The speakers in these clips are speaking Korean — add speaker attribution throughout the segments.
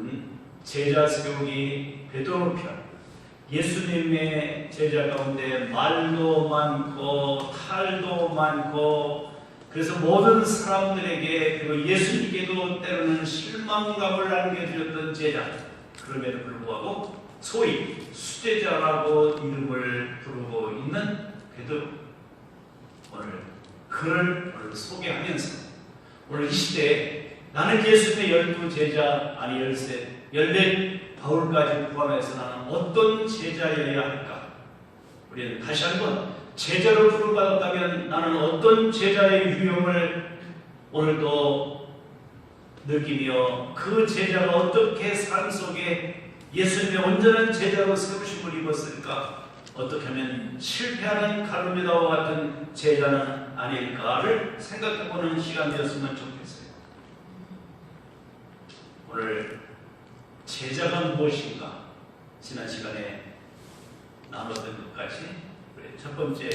Speaker 1: 부분 제자 세우기 베드로 편. 예수님의 제자 가운데 말도 많고 탈도 많고 그래서 모든 사람들에게 그리고 예수님께도 때로는 실망감을 안겨주었던 제자. 그럼에도 불구하고 소위 수제자라고 이름을 부르고 있는 베드로. 오늘 그를 소개하면서 오늘 이 시대에 나는 예수님의 12제자 아니 14 바울까지 포함해서 나는 어떤 제자여야 할까? 우리는 다시 한번 제자로 부름받았다면 나는 어떤 제자의 유형을 오늘도 느끼며 그 제자가 어떻게 삶 속에 예수님의 온전한 제자로 세우심을 입었을까? 어떻게 하면 실패하는 가룟유다와 같은 제자는 아닐까를 생각해보는 시간이었으면 좋겠어요. 오늘 제자가 무엇인가? 지난 시간에 나눴던 것까지 우리 첫 번째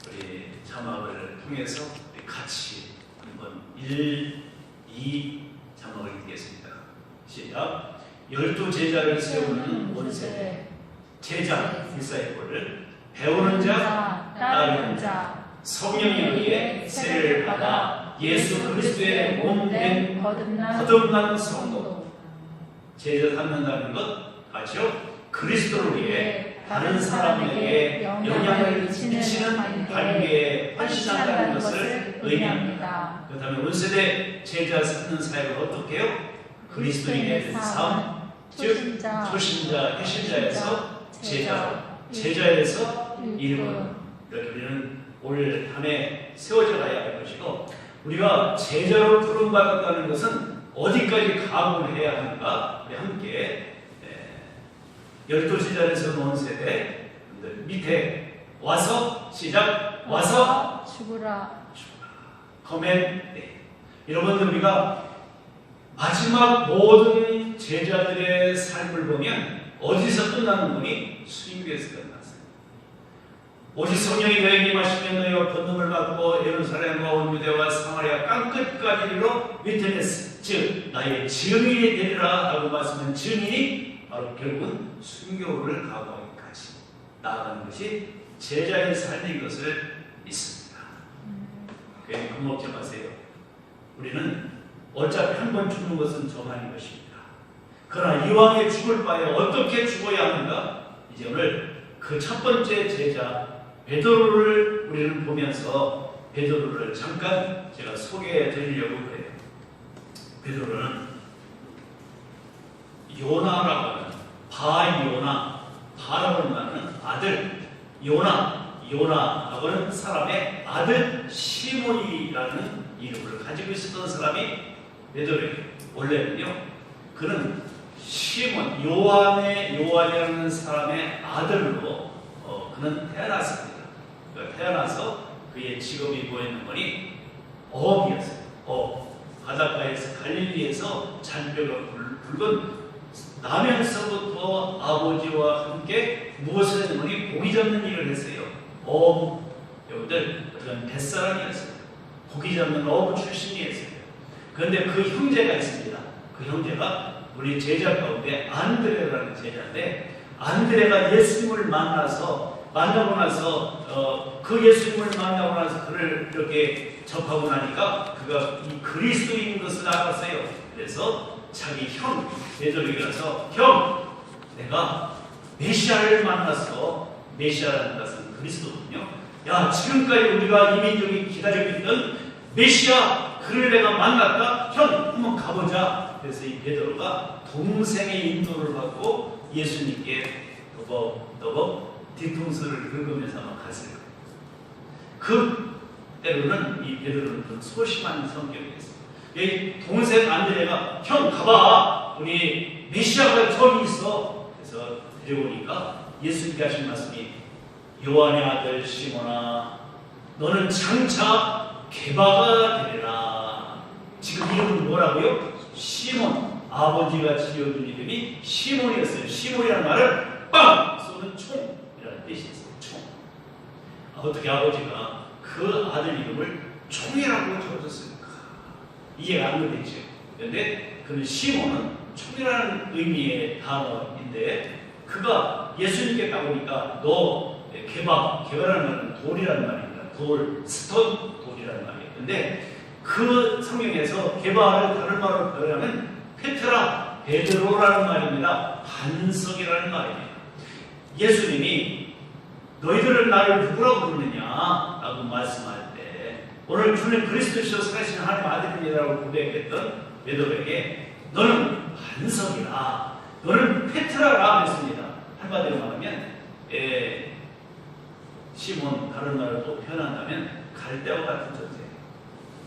Speaker 1: 우리 자막을 통해서 우리 같이 한번 1, 2 자막을 읽겠습니다. 시작. 12제자를 세우는 원세 제자 디사이플을 배우는 자, 따르는 자, 성령에 의해 세례를 받아 예수 그리스도의 몸된 거듭난 성도. 제자 삼는다는 것 같죠? 그리스도를 위해 다른 사람에게 영향을 미치는 관계에 헌신한다는 것을 의미합니다. 그 다음에 원세대 제자 삼는 사역을 어떻게 해요? 그리스도인의 삶, 즉 초신자, 해신자에서 제자, 제자에서 이름을 이렇게 우리는 올 한 해 세워져 가야 할 것이고 우리가 제자로 부름받았다는 것은 어디까지 각오를 해야 하는가? 우리 함께 12제자에서 놓은 세대 밑에 와서 시작 와서
Speaker 2: 죽으라
Speaker 1: 커맨 여러분들 우리가 마지막 모든 제자들의 삶을 보면 어디서 끝나는 거니? 수임교에서 끝났어요. 오직 성령이 너에게 임하시면 너희가 권능을 받고 예루살렘과 온 유대와 사마리아 땅끝까지 이르러 위트네스 즉 나의 증인이 되리라 하고 말씀은 증인이 바로 결국은 순교를 각오하기까지 나아가는 것이 제자의 삶인 것을 믿습니다. 괜히 겁먹지 마세요. 우리는 어차피 한 번 죽는 것은 정한인 것입니다. 그러나 이왕에 죽을 바에 어떻게 죽어야 하는가? 이제 오늘 그 첫 번째 제자 베드로를 우리는 보면서 베드로를 잠깐 제가 소개해 드리려고 해요. 베드로는 요나라고 하는 바요나, 바라고 하는 아들 요나라고 하는 사람의 아들 시몬이라는 이름을 가지고 있었던 사람이 베드로예요. 원래는요, 그는 시몬, 요한이라는 사람의 아들로 그는 태어났습니다. 태어나서 그의 직업이 뭐였는 거니? 어업이었어요. 바닷가에서 갈릴리에서 잔뼈가 붉은 나면서부터 아버지와 함께 무엇을 했는 거니? 고기 잡는 일을 했어요. 여러분들 그런 뱃사람이었어요. 고기 잡는 어부 출신이었어요. 그런데 그 형제가 있습니다. 그 형제가 우리 제자 가운데 안드레라는 제자인데 안드레가 예수님을 만나고 나서 그 예수님을 만나고 나서 그를 이렇게 접하고 나니까 그가 이 그리스도인 것을 알았어요. 그래서 자기 형 베드로에게 가서 형 내가 메시아를 만났어. 메시아라는 것은 그리스도군요. 야 지금까지 우리가 이민족이 기다리고 있던 메시아 그를 내가 만났다. 형 한번 가보자. 그래서 이 베드로가 동생의 인도를 받고 예수님께 너벅너벅 뒤통수를 긁으면서 아마 갔을 거예요. 그 때로는 이 베드로는 좀 소심한 성격이었어요. 이 동생 안드레가 형 가봐. 우리 메시아가 저기 있어. 그래서 데려오니까 예수님께 하신 말씀이 요한의 아들 시몬아 너는 장차 게바가 되리라. 지금 이름은 뭐라고요? 시몬. 아버지가 지어준 이름이 시몬이었어요. 시몬이라는 말은 빵 쏘는 총이라는 뜻이 있어요. 총. 어떻게 아버지가 그 아들 이름을 총이라고 적어줬습니까? 이해가 안 되죠. 그런데 그 시몬은 총이라는 의미의 단어인데 그가 예수님께 가보니까 너 개바라는 말은 돌이라는 말입니다. 돌, 스톤, 돌이라는 말이에요. 근데 그 성경에서 개바를 다른 말로 표현하면 페트라, 베드로라는 말입니다. 반석이라는 말입니다. 예수님이 너희들은 나를 누구라고 부르느냐 라고 말씀할 때 오늘 주는 그리스도시요 살아계신 하나님 아들입니다라고 고백했던 베드로에게 너는 반석이라, 너는 페트라라 했습니다. 한마디로 말하면 시몬, 다른 말로 또 표현한다면 갈대와 같은 존재,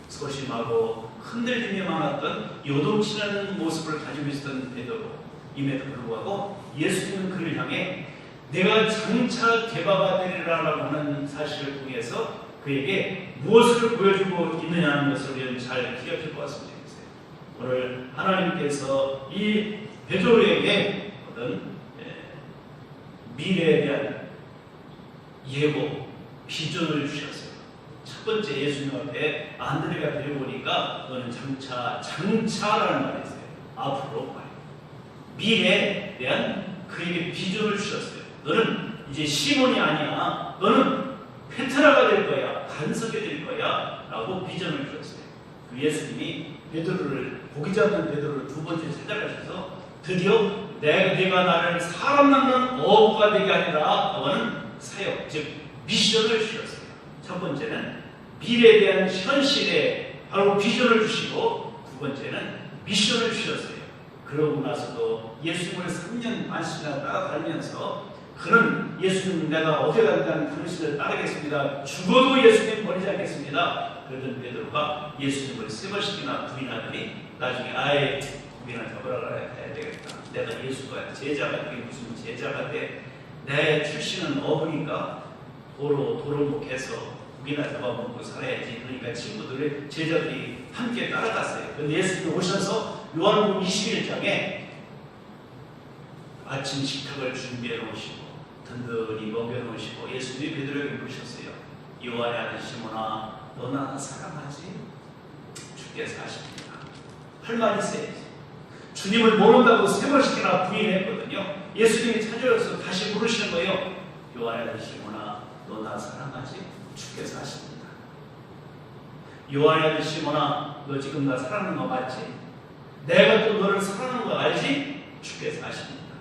Speaker 1: 소심하고 흔들림이 많았던 요동치는 모습을 가지고 있었던 베드로임에도 불구하고 예수님은 그를 향해 내가 장차 개바가 되리라라고 하는 사실을 통해서 그에게 무엇을 보여주고 있느냐는 것을 우리는 잘 기억할 것 같습니다. 오늘 하나님께서 이 베드로에게 어떤 미래에 대한 예고, 비전을 주셨어요. 첫 번째 예수님 앞에 안드레가 데려오니까 너는 장차라는 말이 있어요. 앞으로 말. 미래에 대한 그에게 비전을 주셨어요. 너는 이제 시몬이 아니야. 너는 페트라가 될 거야. 반석이 될 거야. 라고 비전을 주셨어요. 그 예수님이 베드로를, 고기 잡는 베드로를 두 번째 찾아가셔서 드디어 내가 나를 사람 낳는 어부가 되게 하리라 하는 사역, 즉 미션을 주셨어요. 첫 번째는 미래에 대한 현실에 바로 비전을 주시고 두 번째는 미션을 주셨어요. 그러고 나서도 예수님을 3년 반씩이나 따라다니면서 그는 예수님 내가 어디 가든 당신을 따르겠습니다. 죽어도 예수님 버리지 않겠습니다. 그러던 베드로가 예수님을 3번씩이나 부인하더니 나중에 아예 고기나 잡으라 해야 되겠다. 내가 예수가 제자가 되게 무슨 제자가 돼. 내 출신은 어부니까 도로 목해서 고기나 잡아먹고 살아야지. 그러니까 친구들의 제자들이 함께 따라갔어요. 그런데 예수님이 오셔서 요한복음 21장에 아침 식탁을 준비해 놓으시고 든든히 먹여 놓으시고 예수님이 베드로에게 물으셨어요. 요한의 아들 시몬아, 너 나 사랑하지? 주께서 하십니다. 할 말이 있어야지. 주님을 모른다고 3번씩이나 부인했거든요. 예수님이 찾아와서 다시 물으시는 거예요. 요한의 아들 시몬아, 너 나 사랑하지? 주께서 하십니다. 요한의 아들 시몬아, 너 지금 나 사랑하는 거 맞지? 내가 또 너를 사랑하는 거 알지? 주께서 하십니다.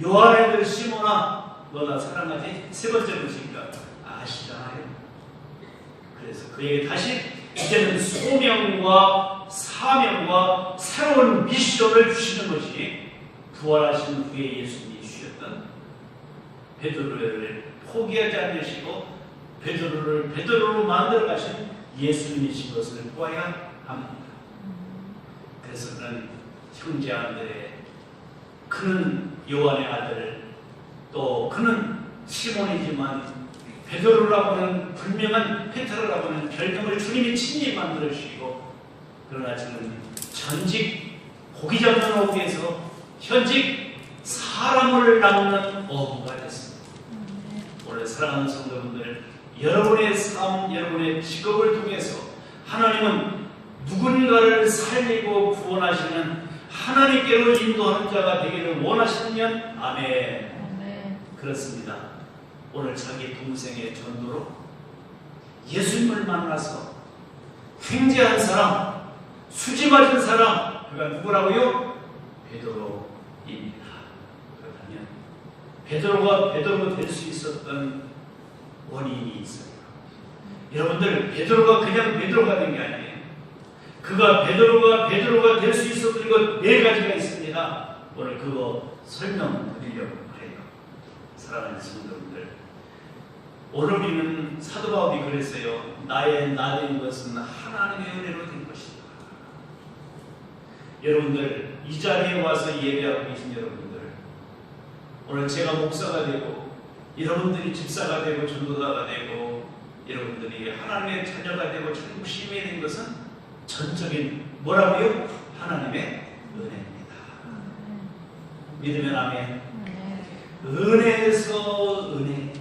Speaker 1: 요한의 아들 시몬아, 너 나 사랑하지? 3번째 물으니까 아시잖아요. 그래서 그에게 다시 이제는 소명과 사명과 새로운 미션을 주시는 것이 부활하신 후에 예수님이 주셨던 베드로를 포기하지 않으시고 베드로를 베드로로 만들어 가신 예수님이신 것을 보아야 합니다. 그래서 그는 형제 안드레, 그는 요한의 아들, 또 그는 시몬이지만 베드로라고 하는 분명한 페트라라고 하는 별명을 주님이 친히 만들어 주시고, 그러나 지금 전직 고기 잡는 어부에서 현직 사람을 낳는 어부가 됐습니다. 오늘 사랑하는 성도분들, 여러분의 삶, 여러분의 직업을 통해서 하나님은 누군가를 살리고 구원하시는 하나님께로 인도하는 자가 되기를 원하시면 아멘. 그렇습니다. 오늘 자기 동생의 전도로 예수님을 만나서 횡재한 사람, 수지 맞은 사람, 그가 누구라고요? 베드로입니다. 그렇다면 베드로가 베드로가 될 수 있었던 원인이 있어요. 여러분들, 베드로가 그냥 베드로가 된 게 아니에요. 그가 베드로가 될 수 있었던 것 4가지가 있습니다. 오늘 그거 설명드리려고 해요. 사랑하는 성도분들, 오늘 우리는 사도 바울이 그랬어요. 나의 나된 것은 하나님의 은혜로 된 것이다. 여러분들, 이 자리에 와서 예배하고 계신 여러분들, 오늘 제가 목사가 되고 여러분들이 집사가 되고 전도사가 되고 여러분들이 하나님의 자녀가 되고 천국 시민이 된 것은 전적인 뭐라고요? 하나님의 은혜입니다. 믿으면 아멘. 은혜에서 은혜.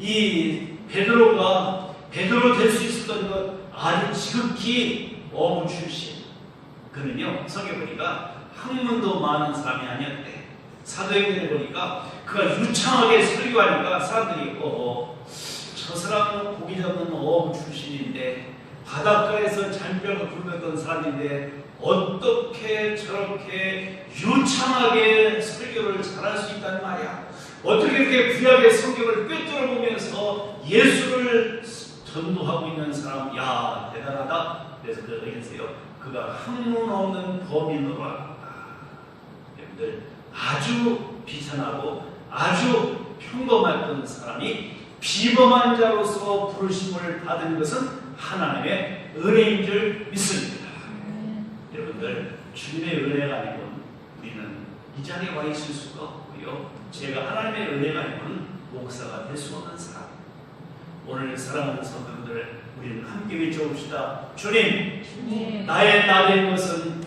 Speaker 1: 이 베드로가 베드로 될 수 있었던 것 아주 지극히 어부 출신, 그는요, 성경 보니까 학문도 많은 사람이 아니었대. 사도행전을 보니까 그가 유창하게 설교하니까 사람들이 저 사람은 고기 잡는 어부 출신인데 바닷가에서 잔뼈가 굵었던 사람인데 어떻게 저렇게 유창하게 설교를 잘할 수 있단 말이야. 어떻게 이렇게 구약의 성경을 꿰뚫어 보면서 예수를 전도하고 있는 사람, 야 대단하다. 그래서 그 얘기했어요. 그가 학문 없는 범인으로라. 여러분들 아주 비천하고 아주 평범했던 사람이 비범한 자로서 부르심을 받은 것은 하나님의 은혜인 줄 믿습니다. 여러분들 주님의 은혜가 아니면 우리는 이 자리에 와 있을 수가 없고요. 제가 하나님의 은혜가 아니면 목사가 될 수 없는 사람. 오늘 사랑하는 성도들 우리는 함께 외쳐봅시다. 주님, 나의 나된 것은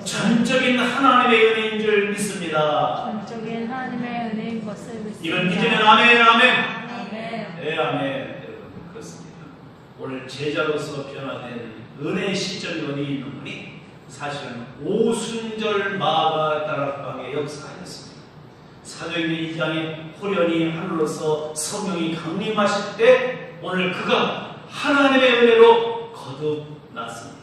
Speaker 1: 전적인 하나님의 은혜인 줄 믿습니다.
Speaker 2: 전적인 하나님의 은혜인 것을 믿습니다.
Speaker 1: 이건 믿으면 아멘, 아멘.
Speaker 2: 아멘.
Speaker 1: 네, 아멘. 여러분 그렇습니다. 오늘 제자로서 변화된 은혜의 시점이 어디 있는 분이 사실은 오순절 마가 다락방의 역사였습니다. 사도행전 2장에 호련히 하늘로서 성령이 강림하실 때 오늘 그가 하나님의 은혜로 거듭났습니다.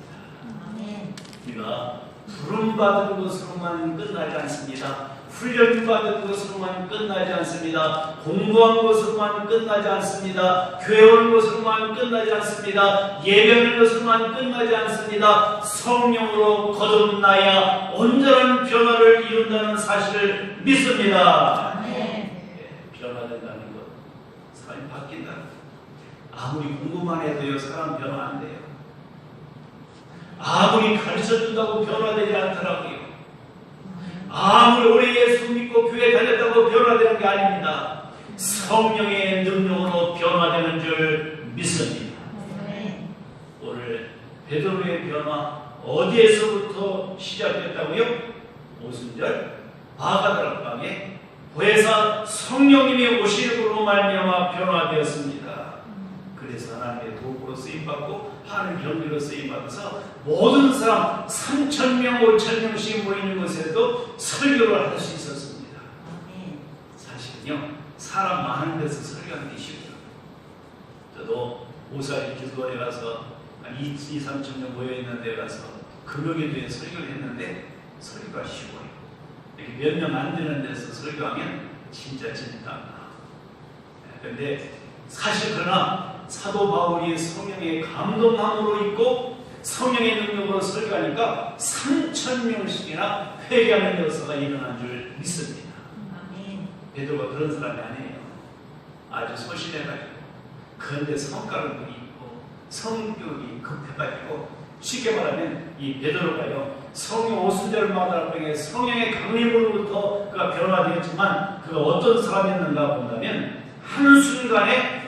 Speaker 1: 우리가 부름받은 것으로만 끝나지 않습니다. 훈련받은 것으로만 끝나지 않습니다. 공부한 것으로만 끝나지 않습니다. 교회 온 것으로만 끝나지 않습니다. 예배하는 것으로만 끝나지 않습니다. 성령으로 거듭나야 온전한 변화를 이룬다는 사실을 믿습니다. 변화된다는 것, 사람이 바뀐다는 것. 아무리 공부만 해도요, 사람 변화 안 돼요. 아무리 가르쳐준다고 변화되지 않더라고요. 아무리 오래 예수 믿고 교회 다녔다고 변화되는 게 아닙니다. 성령의 능력으로 변화되는 줄 믿습니다. 오늘 베드로의 변화 어디에서부터 시작됐다고요? 오순절 마가다락방에 보혜사 성령님이 오심으로 말미암아 변화되었습니다. 그래서 하나님의 도구로 쓰임받고 하나님 경비로 쓰임받아서 모든 사람 3,000명, 5,000명씩 모이는 곳에도 설교를 할 수 있었습니다. 사실은요, 사람 많은 데서 설교하는 게 쉬워요. 저도 오사리 기도원에 가서 한 2,000~3,000명 모여있는 데 가서 금요기도에 설교를 했는데 설교가 쉬워요. 이렇게 몇 명 안 되는 데서 설교하면 진짜 진땀나. 그런데 사실 그러나 사도 바울이 성령의 감동함으로 있고 성령의 능력으로 설교하니까 3,000명씩이나 회개하는 역사가 일어난 줄 믿습니다. 베드로가 그런 사람이 아니에요. 아주 소심해가지고 그런데 성과를 보기 있고 성격이 급해가지고 쉽게 말하면 이 베드로가요, 성령 오순절 마다락방에 성령의 강림으로부터 그가 변화되었지만 그가 어떤 사람이었는가 본다면 한순간에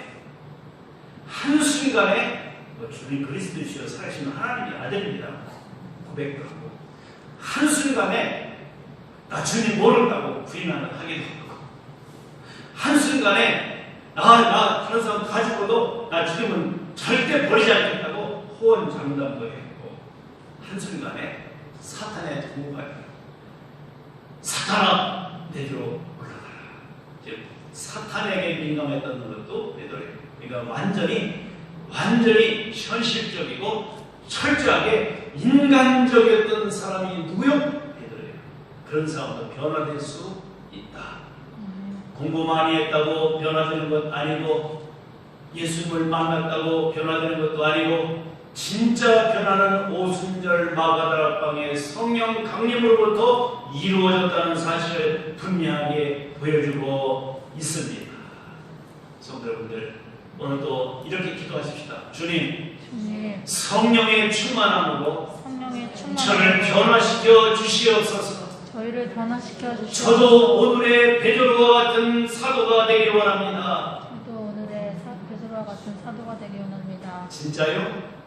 Speaker 1: 주님 그리스도시여 살아계신 하나님의 아들입니다. 고백도 하고 한순간에 나 주님 모른다고 부인하기도 하고 한순간에 나 다른 사람 가지고도 나 주님은 절대 버리지 않겠다고 호언장담도 했고 한순간에 사탄의 도구가 사탄아 내게로 올라가라. 즉 사탄에게 민감했던 것도 베드로예요. 그러니까 완전히 현실적이고 철저하게 인간적이었던 사람이 누구요? 베드로예요. 그런 사람도 변화될 수 있다. 공부 많이 했다고 변화되는 것 아니고 예수님을 만났다고 변화되는 것도 아니고 진짜 변화는 오순절 마가다락방의 성령 강림으로부터 이루어졌다는 사실을 분명하게 보여주고 있습니다. 성도 여러분들, 오늘도 이렇게 기도하십시다. 주님, 성령의 충만함으로 저를 변화시켜 주시옵소서.
Speaker 2: 저희를 변화시켜 주시옵소서.
Speaker 1: 저도 오늘의 베드로와 같은 사도가 되길 원합니다.
Speaker 2: 베드로와 같은 사도가 되길 원합니다.
Speaker 1: 진짜요?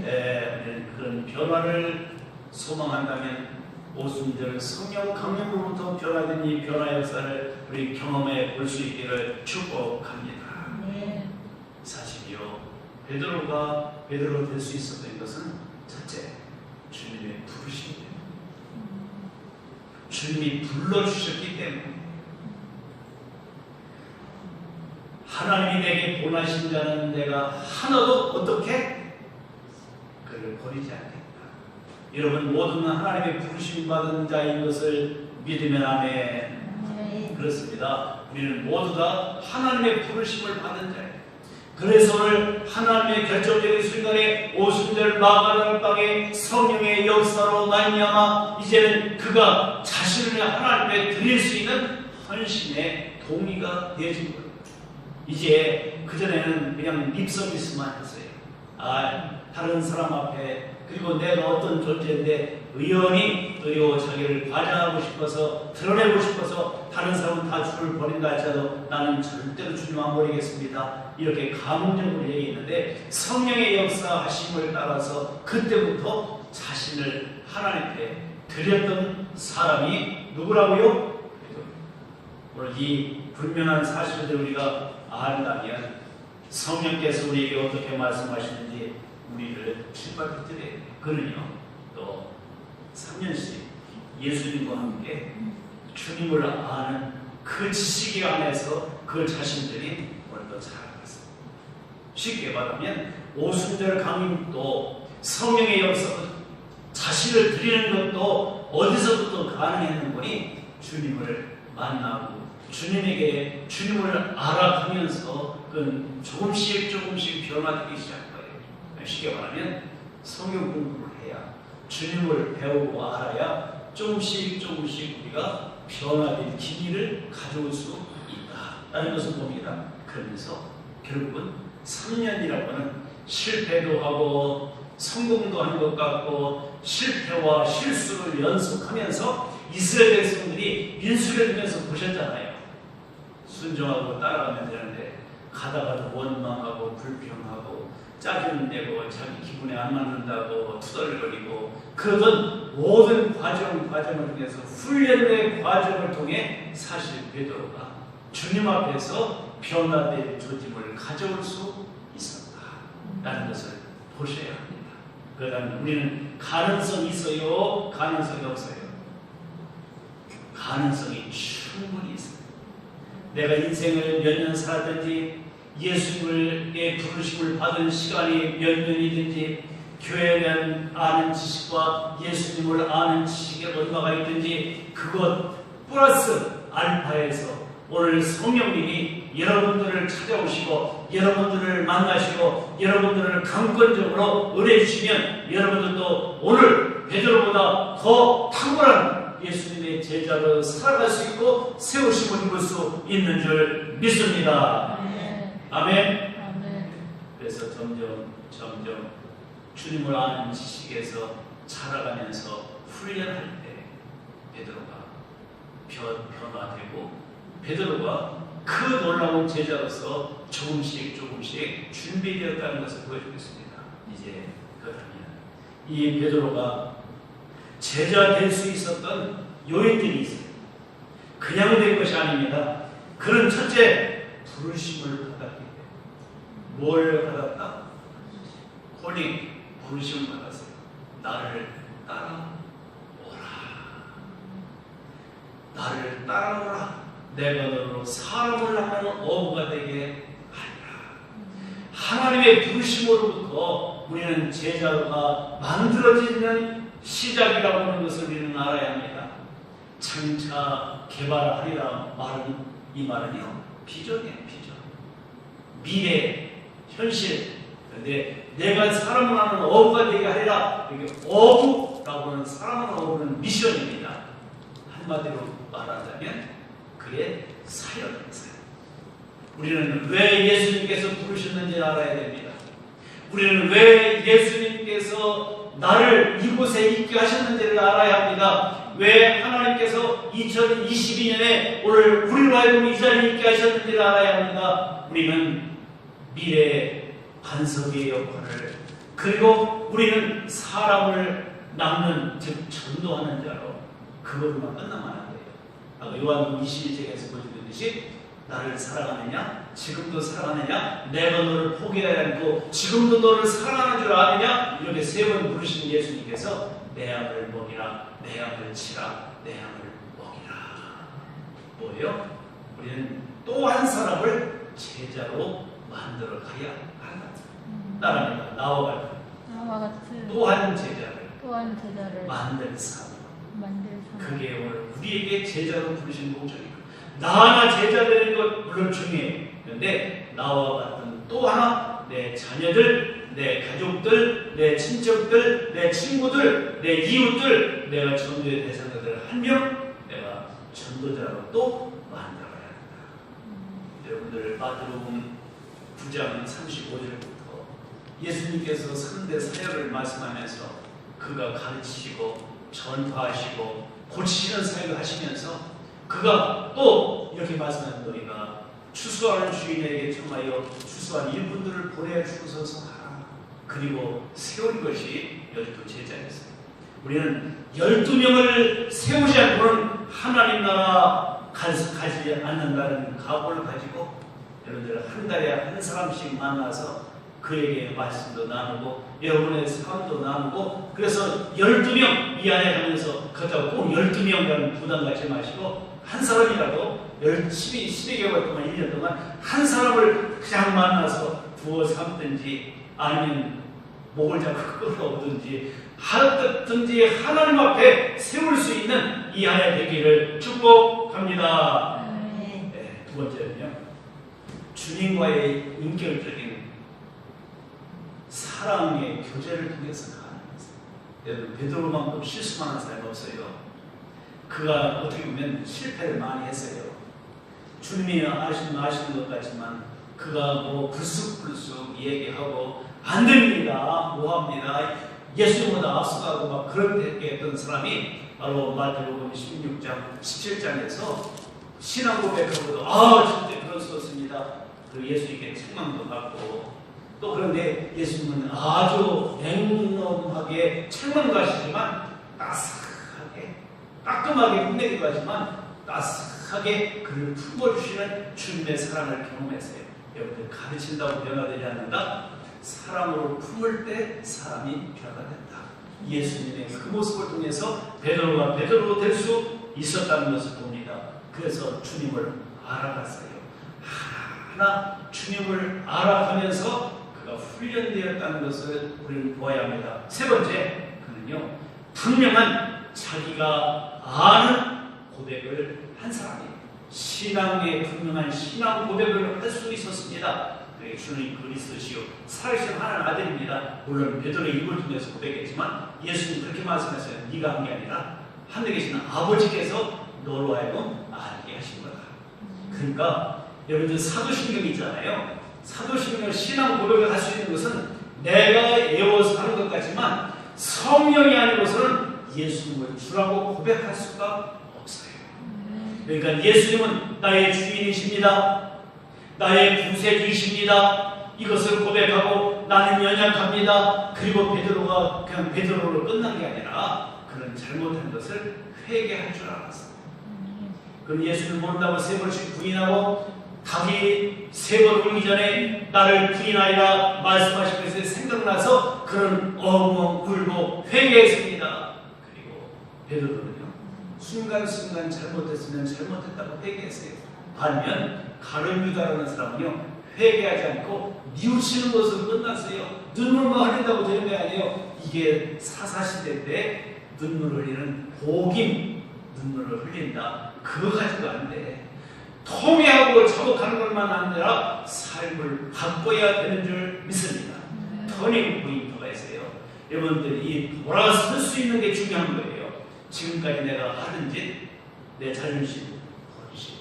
Speaker 2: 네.
Speaker 1: 그런 변화를 소망한다면 오순절 성령 강림으로부터 변화된 이 변화 역사를 우리 경험해 볼 수 있기를 축복합니다. 사실이요, 베드로가 베드로 될 수 있었던 것은 첫째, 주님 주님의 부르심이에요. 주님이 불러주셨기 때문에 하나님이 내게 보내신 자는 내가 하나도 어떻게 그를 버리지 않겠다. 여러분 모두는 하나님의 부르심 받은 자인 것을 믿으면 아멘. 그렇습니다. 우리는 모두 다 하나님의 부르심을 받은 자예요. 그래서 오늘 하나님의 결정적인 순간에 오순절 마가다나 땅에 성령의 역사로 말미암아 이제는 그가 자신을 하나님께 드릴 수 있는 헌신의 동의가 되어진 거예요. 이제 그전에는 그냥 립서비스만 했어요. 다른 사람 앞에 그리고 내가 어떤 존재인데 의원이 그리고 자기를 과장하고 싶어서 드러내고 싶어서 다른 사람은 다 주를 버린다 할지라도 나는 절대로 주님 안 버리겠습니다. 이렇게 감정적으로 얘기했는데 성령의 역사하심을 따라서 그때부터 자신을 하나님께 드렸던 사람이 누구라고요? 오늘 이 분명한 사실을 우리가 안다면 성령께서 우리에게 어떻게 말씀하시는지 우리를 실밥을 드려야 돼요. 그는요 또 3년씩 예수님과 함께 주님을 아는 그 지식 안에서 그 자신들이 오늘도 자라났습니다. 쉽게 말하면 오순절 강림도 성령의 역사도 자신을 드리는 것도 어디서부터 가능했는 분이 주님을 만나고 주님에게 주님을 알아가면서 그 조금씩 변화되기 시작한 거예요. 쉽게 말하면 성경 공부를 해야 주님을 배우고 알아야 조금씩 우리가 변화된 기기를 가져올 수 있다라는 것을 봅니다. 그러면서 결국은 3년이라고는 실패도 하고 성공도 한 것 같고 실패와 실수를 연속하면서 이스라엘 백성들이 민수를 보셨잖아요. 순종하고 따라가면 되는데 가다가도 원망하고 불평하고 짜증내고 자기 기분에 안 맞는다고 투덜거리고 그러던 모든 과정을 통해서 훈련의 과정을 통해 사실 베드로가 주님 앞에서 변화된 조짐을 가져올 수 있었다라는 것을 보셔야 합니다. 그러나 우리는 가능성이 있어요? 가능성이 없어요? 가능성이 충분히 있어요. 내가 인생을 몇 년 살았든지 예수님의 부르심을 받은 시간이 몇 년이든지 교회에 대한 아는 지식과 예수님을 아는 지식이 얼마가 있든지 그것 플러스 알파에서 오늘 성령님이 여러분들을 찾아오시고 여러분들을 만나시고 여러분들을 강권적으로 은혜 주시면 여러분들도 오늘 베드로보다 더 탁월한 예수님의 제자로 살아갈 수 있고 세우심을 입을 수 있는 줄 믿습니다. 아멘. 그래서 점점 주님을 아는 지식에서 자라가면서 훈련할 때 베드로가 변화되고 베드로가 그 놀라운 제자로서 조금씩 준비되었다는 것을 보여주겠습니다. 이제 그렇다면 이 베드로가 제자 될 수 있었던 요인들이 있어요. 그냥 된 것이 아닙니다. 그는 첫째 부르심을 받았기 때문에. 뭘 받았다? 콜링, 부르심을 받았어요. 나를 따라오라. 나를 따라오라. 내가 너로 사람을 낳는 어부가 되게 하리라. 하나님의 부르심으로부터 우리는 제자가 만들어지는 시작이라고 하는 것을 우리는 알아야 합니다. 장차 개발하리라 말은 이 말은요 비전이에요. 비전. 미래, 현실. 그런데 내가 사람을 하는 어부가 되게 하리라. 이게 어부라고 하는 사람을 어부는 미션입니다. 한마디로 말하자면 그의 사역입니다. 우리는 왜 예수님께서 부르셨는지 알아야 됩니다. 우리는 왜 예수님께서 나를 이곳에 있게 하셨는지를 알아야 합니다. 왜 하나님께서 2022년에 오늘 우리로 하여금 이 자리에 있게 하셨는지를 알아야 합니다. 우리는 미래의 반석의 역할을 그리고 우리는 사람을 낳는 즉 전도하는 자로 그것만 끝나면 안 돼요. 아까 요한복음 21장에서 보여주듯이 나를 사랑하느냐? 지금도 사랑하느냐? 내가 너를 포기하지 않고 지금도 너를 사랑하는 줄 아느냐? 이렇게 세 번 부르신 예수님께서 내 양을 먹이라, 내 양을 치라, 내 양을 먹이라. 뭐예요? 우리는 또 한 사람을 제자로 만들어 가야 한다. 따라합니다. 나와 같은 또 한 제자를 만들 사람. 그게 오늘 우리에게 제자로 부르신 목적이고, 나 하나 제자 되는 것 물론 중요해요. 그런데 나와 같은 또 하나, 내 자녀들, 내 가족들, 내 친척들, 내 친구들, 내 이웃들, 내가 전도의 대상자들 한 명 내가 전도자로 또 만들어야 한다. 여러분들 마태복음 9장 35절부터 예수님께서 3대 사역을 말씀하면서 그가 가르치시고 전파하시고 고치시는 사역을 하시면서 그가 또 이렇게 말씀하는 너희가 추수하는 주인에게 청하여 추수한 일꾼들을 보내주소서 하라. 그리고 세운 것이 12제자였어요. 우리는 12명을 세우지 않고는 하나님 나라 가지 않는다는 각오를 가지고 여러분들 한 달에 한 사람씩 만나서 그에게 말씀도 나누고 여러분의 삶도 나누고, 그래서 12명 이 안에 가면서 그렇다고 꼭 12명이라는 부담 갖지 마시고 한 사람이라도 12개월 동안 1년 동안 한 사람을 그냥 만나서 부어 삼든지 아니면 목을 잡고 끌어오든지 하든지 하나님 앞에 세울 수 있는 이 안에 되기를 축복합니다. 네, 두 번째는요, 주님과의 인격적인 사랑의 교제를 통해서 가능했어요. 여러분 베드로만큼 실수만 한 사람이 없어요. 그가 어떻게 보면 실패를 많이 했어요. 주님이 아시는 것 같지만 그가 뭐 불쑥불쑥 얘기하고 안 됩니다, 뭐합니다, 예수님보다 앞서가고 막 그렇게 했던 사람이 바로 마태복음 16장 17장에서 신앙 고백하고도 진짜 그럴 수 없습니다. 그리고 예수님께 책망도 받고, 또 그런데 예수님은 아주 냉엄하게 책망도 하시지만 따스하게 깔끔하게 끝내기도 하지만 따스하게 그를 품어주시는 주님의 사랑을 경험했어요. 여러분들 가르친다고 변화되지 않는다. 사랑으로 품을 때 사람이 변화된다. 예수님의 그 모습을 통해서 베드로가 베드로로 될 수 있었다는 것을 봅니다. 그래서 주님을 알아갔어요. 하나하나 주님을 알아가면서 그가 훈련되었다는 것을 우리는 보아야 합니다. 세 번째, 그는요 분명한 자기가 아는 고백을 한 사람이에요. 신앙의 분명한 신앙 고백을 할 수 있었습니다. 주는 그리스도시요 살아계신 하나님 아들입니다. 물론 베드로의 입을 통해서 고백했지만 예수님 그렇게 말씀하셨어요. 네가 한 게 아니라 하늘에 계신 아버지께서 너로 하여금 알게 하신 거다. 그러니까 여러분들 사도신경 있잖아요. 사도신경 신앙 고백을 할 수 있는 것은 내가 애워서 하는 것 같지만 성령이 아니고서는 예수님을 주라고 고백할 수가 없어요. 그러니까 예수님은 나의 주인이십니다. 나의 구세주이십니다. 이것을 고백하고 나는 연약합니다. 그리고 베드로가 그냥 베드로로 끝난 게 아니라 그는 잘못한 것을 회개할 줄 알았어요. 그럼 예수를 모른다고 3번씩 부인하고 닭이 3번 울기 전에 나를 부인하리라 말씀하신 것이 생각나서 그는 엉엉 울고 회개했습니다. 그리고 베드로는요 순간순간 잘못했으면 잘못했다고 회개했어요. 반면 가룟 유다라는 사람은요 회개하지 않고 뉘우치는 것으로 끝났어요. 눈물만 흘린다고 되는 게 아니에요. 이게 사사시대 때 눈물을 흘리는 복임, 눈물을 흘린다. 그거 가지고 안 돼. 통회하고 자복하는 것만 아니라 삶을 바꿔야 되는 줄 믿습니다. 터닝 포인트가 있어요. 여러분들이 돌아설 수 있는 게 중요한 거예요. 지금까지 내가 하던 짓, 내 자존심, 헌신,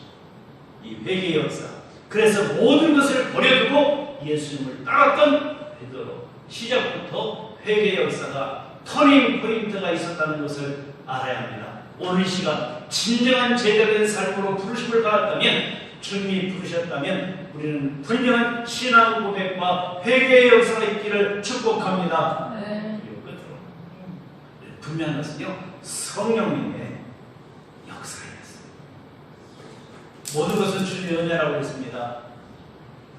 Speaker 1: 이 회개의 역사. 그래서 모든 것을 버려두고 예수님을 따랐던 베드로. 시작부터 회개의 역사가 터닝 포인트가 있었다는 것을 알아야 합니다. 오늘 시간 진정한 제자된 삶으로 부르심을 받았다면, 주님이 부르셨다면 우리는 분명한 신앙 고백과 회개의 역사가 있기를 축복합니다. 그리고 끝으로 분명한 것은요 성령님의 역사였어요. 모든 것은 주님의 은혜라고 했습니다.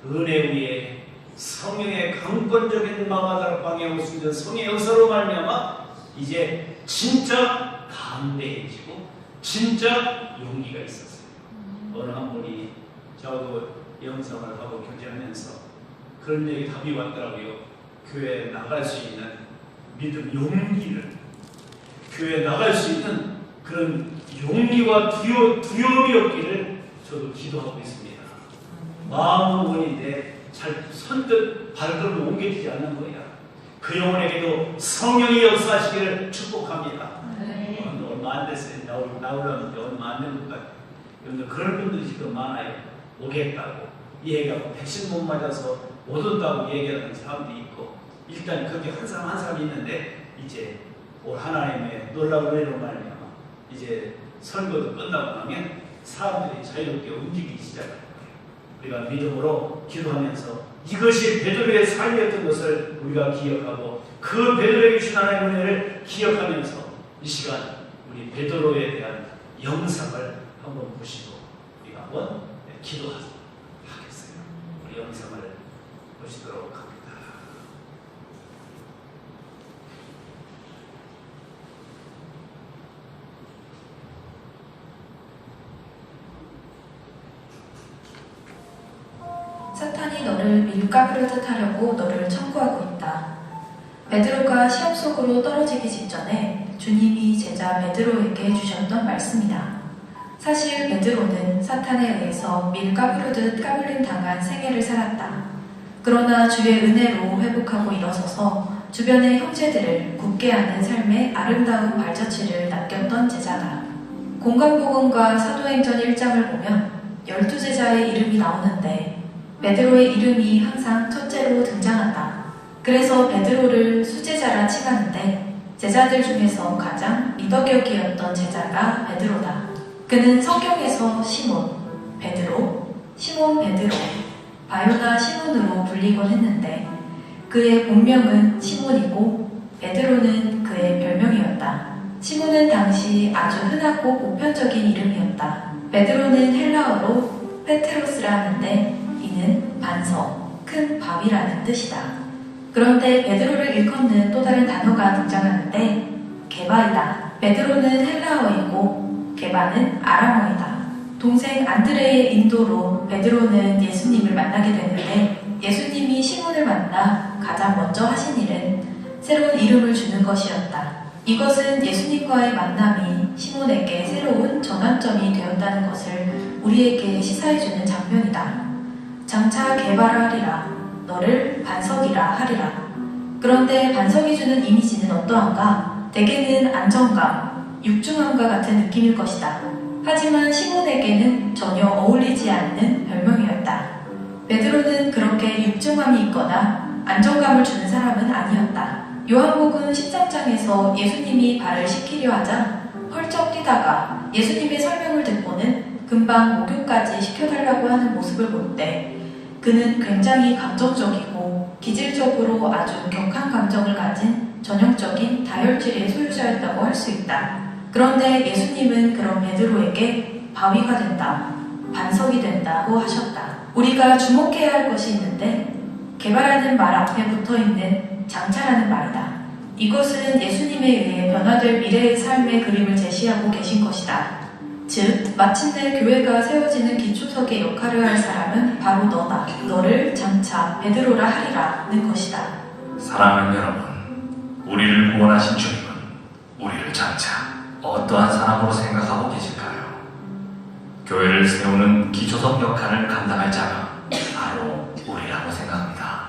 Speaker 1: 은혜 위에 성령의 강권적인 마가다락방에 오시는 성의 역사로 말미암아 이제 진짜 담대해지고 진짜 용기가 있었어요. 어느 한 분이 저하고 영상을 하고 교제하면서 그런 얘기 답이 왔더라고요. 교회에 나갈 수 있는 믿음, 용기를, 교회에 나갈 수 있는 그런 용기와 두려움이 없기를 저도 기도하고 있습니다. 마음은 원인데 잘 선뜻 발걸음을 옮겨지지 않는 거야. 그 영혼에게도 성령이 역사하시기를 축복합니다. 얼마 안 됐어요. 나오려는데 얼마 안 된 것 같아요. 여러분들 그런 분들이 지금 많아요. 오겠다고 얘기하고 백신 못 맞아서 못 온다고 얘기하는 사람도 있고, 일단 그렇게 한 사람 있는데 이제 올 하나님의 놀라운 은혜로 말미암아 이제 선거도 끝나고 나면 사람들이 자유롭게 움직이기 시작할 거예요. 우리가 믿음으로 기도하면서 이것이 베드로의 삶이었던 것을 우리가 기억하고 그 베드로에게 주신 하나님의 은혜를 기억하면서 이 시간 우리 베드로에 대한 영상을 한번 보시고 우리가 한번 기도하겠어요. 우리 영상을 보시도록 합니다.
Speaker 3: 사탄이 너를 밀가부르듯 하려고 너를 청구하고 있다. 베드로가 시험 속으로 떨어지기 직전에 주님이 제자 베드로에게 주셨던 말씀이다. 사실 베드로는 사탄에 의해서 밀가부르듯 까불림 당한 생애를 살았다. 그러나 주의 은혜로 회복하고 일어서서 주변의 형제들을 굳게 하는 삶의 아름다운 발자취를 남겼던 제자다. 공간복음과 사도행전 1장을 보면 12제자의 이름이 나오는데 베드로의 이름이 항상 첫째로 등장한다. 그래서 베드로를 수제자라 칭하는데 제자들 중에서 가장 리더격이었던 제자가 베드로다. 그는 성경에서 시몬, 베드로, 시몬 베드로, 바요나 시몬으로 불리곤 했는데 그의 본명은 시몬이고 베드로는 그의 별명이었다. 시몬은 당시 아주 흔하고 보편적인 이름이었다. 베드로는 헬라어로 페트로스라 하는데 이는 반석, 큰 바위라는 뜻이다. 그런데 베드로를 일컫는 또 다른 단어가 등장하는데 게바이다. 베드로는 헬라어이고 게바는 아람어이다. 동생 안드레의 인도로 베드로는 예수님을 만나게 됐는데 예수님이 시몬을 만나 가장 먼저 하신 일은 새로운 이름을 주는 것이었다. 이것은 예수님과의 만남이 시몬에게 새로운 전환점이 되었다는 것을 우리에게 시사해주는 장면이다. 장차 개발하리라. 너를 반석이라 하리라. 그런데 반석이 주는 이미지는 어떠한가? 대개는 안정감, 육중함과 같은 느낌일 것이다. 하지만 시몬에게는 전혀 어울리지 않는 별명이었다. 베드로는 그렇게 육중함이 있거나 안정감을 주는 사람은 아니었다. 요한복음 13장에서 예수님이 발을 씻기려 하자 헐쩍 뛰다가 예수님의 설명을 듣고는 금방 목욕까지 시켜달라고 하는 모습을 볼 때 그는 굉장히 감정적이고 기질적으로 아주 격한 감정을 가진 전형적인 다혈질의 소유자였다고 할 수 있다. 그런데 예수님은 그런 베드로에게 바위가 된다, 반석이 된다고 하셨다. 우리가 주목해야 할 것이 있는데 개발하는 말 앞에 붙어있는 장차라는 말이다. 이것은 예수님에 의해 변화될 미래의 삶의 그림을 제시하고 계신 것이다. 즉, 마침내 교회가 세워지는 기초석의 역할을 할 사람은 바로 너다. 너를 장차 베드로라 하리라는 것이다.
Speaker 4: 사랑하는 여러분, 우리를 구원하신 주님은 우리를 장차 어떠한 사람으로 생각하고 계실까요? 교회를 세우는 기초석 역할을 감당할 자가 바로 우리라고 생각합니다.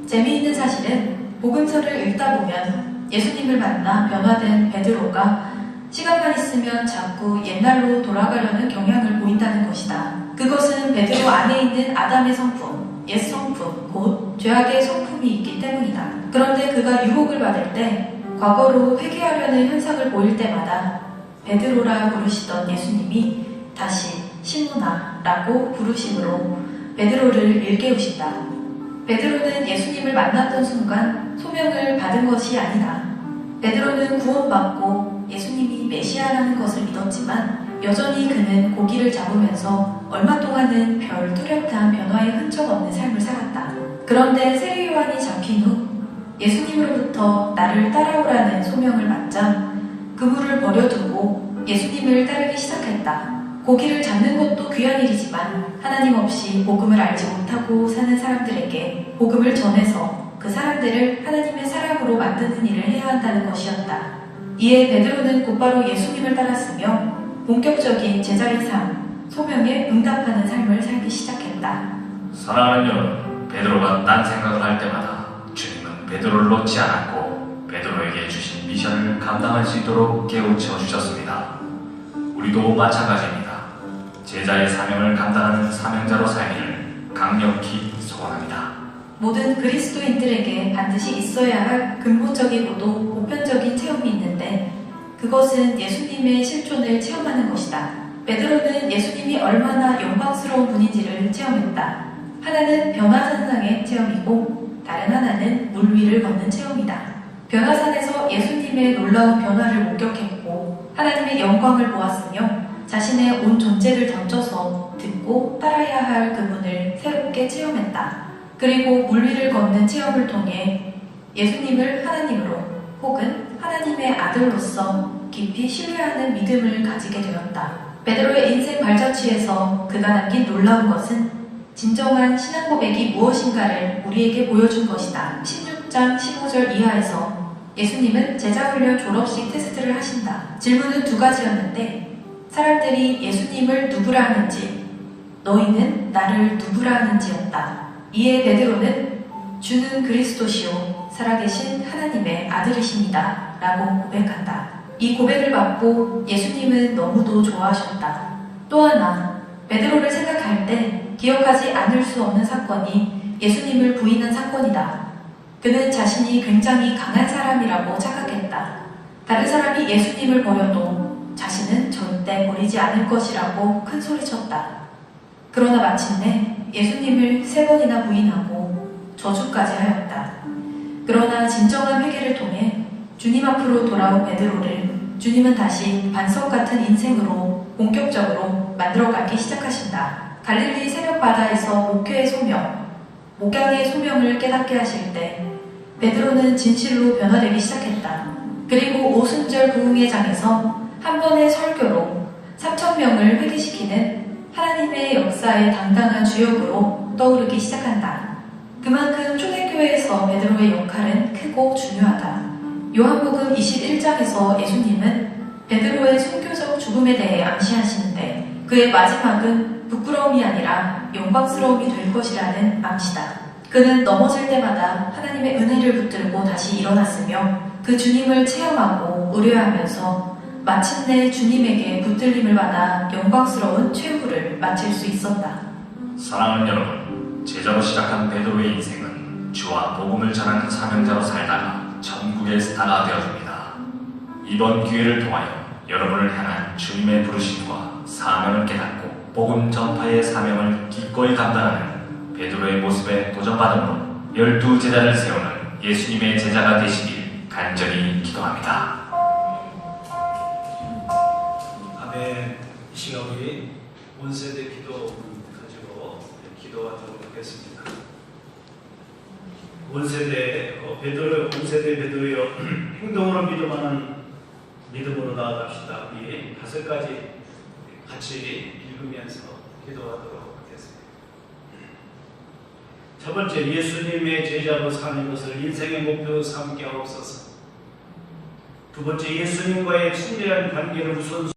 Speaker 3: 재미있는 사실은 복음서를 읽다 보면 예수님을 만나 변화된 베드로가 시간만 있으면 자꾸 옛날로 돌아가려는 경향을 보인다는 것이다. 그것은 베드로 안에 있는 아담의 성품, 옛 성품, 곧 죄악의 성품이 있기 때문이다. 그런데 그가 유혹을 받을 때 과거로 회개하려는 현상을 보일 때마다 베드로라 부르시던 예수님이 다시 시몬아 라고 부르심으로 베드로를 일깨우신다. 베드로는 예수님을 만났던 순간 소명을 받은 것이 아니다. 베드로는 구원받고 예수님이 메시아라는 것을 믿었지만 여전히 그는 고기를 잡으면서 얼마 동안은 별 뚜렷한 변화의 흔적 없는 삶을 살았다. 그런데 세례요한이 잡힌 후 예수님으로부터 나를 따라오라는 소명을 받자 그물을 버려두고 예수님을 따르기 시작했다. 고기를 잡는 것도 귀한 일이지만 하나님 없이 복음을 알지 못하고 사는 사람들에게 복음을 전해서 그 사람들을 하나님의 사람으로 만드는 일을 해야 한다는 것이었다. 이에 베드로는 곧바로 예수님을 따랐으며 본격적인 제자의 삶, 소명에 응답하는 삶을 살기 시작했다.
Speaker 4: 사랑하는 여러분, 베드로가 딴 생각을 할 때마다 주님은 베드로를 놓지 않았고 베드로에게 주신 미션을 감당할 수 있도록 깨우쳐 주셨습니다. 우리도 마찬가지입니다. 제자의 사명을 감당하는 사명자로 살기를 강력히 소원합니다.
Speaker 3: 모든 그리스도인들에게 반드시 있어야 할 근본적이고도 보편적인 체험이 있는데 그것은 예수님의 실존을 체험하는 것이다. 베드로는 예수님이 얼마나 영광스러운 분인지를 체험했다. 하나는 변화산상의 체험이고 다른 하나는 물 위를 걷는 체험이다. 변화산에서 예수님의 놀라운 변화를 목격했고 하나님의 영광을 보았으며 자신의 온 존재를 던져서 듣고 따라야 할 그분을 새롭게 체험했다. 그리고 물 위를 걷는 체험을 통해 예수님을 하나님으로 혹은 하나님의 아들로서 깊이 신뢰하는 믿음을 가지게 되었다. 베드로의 인생 발자취에서 그가 남긴 놀라운 것은 진정한 신앙 고백이 무엇인가를 우리에게 보여준 것이다. 16장 15절 이하에서 예수님은 제자훈련 졸업식 테스트를 하신다. 질문은 두 가지였는데 사람들이 예수님을 누구라 하는지 너희는 나를 누구라 하는지였다. 이에 베드로는 주는 그리스도시요 살아계신 하나님의 아들이십니다 라고 고백한다. 이 고백을 받고 예수님은 너무도 좋아하셨다. 또 하나 베드로를 생각할 때 기억하지 않을 수 없는 사건이 예수님을 부인한 사건이다. 그는 자신이 굉장히 강한 사람이라고 착각했다. 다른 사람이 예수님을 버려도 자신은 절대 버리지 않을 것이라고 큰 소리쳤다. 그러나 마침내 예수님을 3번이나 부인하고 저주까지 하였다. 그러나 진정한 회개를 통해 주님 앞으로 돌아온 베드로를 주님은 다시 반석 같은 인생으로 본격적으로 만들어가기 시작하신다. 갈릴리 새벽바다에서 목회의 소명, 목양의 소명을 깨닫게 하실 때 베드로는 진실로 변화되기 시작했다. 그리고 오순절 부흥회장에서 한 번의 설교로 3,000명을 회개시키는 하나님의 역사의 당당한 주역으로 떠오르기 시작한다. 그만큼 초대교회에서 베드로의 역할은 크고 중요하다. 요한복음 21장에서 예수님은 베드로의 순교적 죽음에 대해 암시하시는데 그의 마지막은 부끄러움이 아니라 영광스러움이 될 것이라는 암시다. 그는 넘어질 때마다 하나님의 은혜를 붙들고 다시 일어났으며 그 주님을 체험하고 의뢰하면서 마침내 주님에게 붙들림을 받아 영광스러운 최후를 마칠 수 있었다.
Speaker 4: 사랑하는 여러분, 제자로 시작한 베드로의 인생은 주와 복음을 전하는 사명자로 살다가 천국의 스타가 되어줍니다. 이번 기회를 통하여 여러분을 향한 주님의 부르심과 사명을 깨닫고 복음 전파의 사명을 기꺼이 감당하는 베드로의 모습에 도전받음으로 12제자를 세우는 예수님의 제자가 되시길 간절히 기도합니다.
Speaker 1: 아멘. 이 시간 우리 온세대 기도 가지고 기도하도록 하겠습니다. 온세대 베드로여 행동으로 믿음하는 믿음으로 나아갑시다. 우리 5가지 같이 읽으면서 기도하도록 하겠습니다. 첫 번째, 예수님의 제자로 사는 것을 인생의 목표로 삼게 하옵소서. 두 번째, 예수님과의 친밀한 관계를 우선